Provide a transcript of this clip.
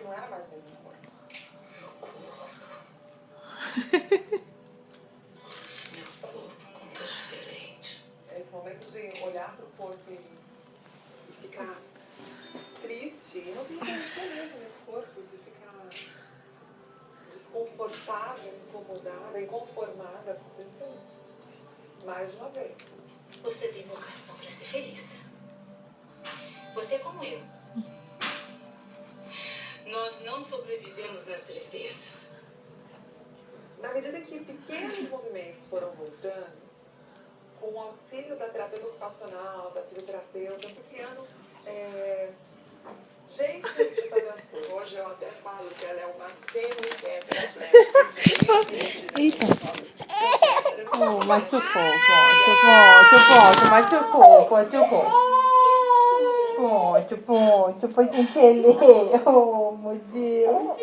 não era mais o mesmo corpo. Meu corpo. Esse meu corpo, como tá diferente. Esse momento de olhar pro corpo e ficar triste, e não se reconhecer mesmo nesse corpo, de ficar desconfortável, incomodada, inconformada, aconteceu mais de uma vez. Você tem vocação para ser feliz. Você é como eu. Nós não sobrevivemos nas tristezas. Na medida que pequenos movimentos foram voltando, com o auxílio da terapeuta ocupacional, da fisioterapeuta, eu fui criando jeitos de fazer as coisas. Hoje eu até falo que ela é uma semi-tetraplégica. Eita. Oh, machucou, pode, machucou, pode, foi sem querer, oh, meu Deus.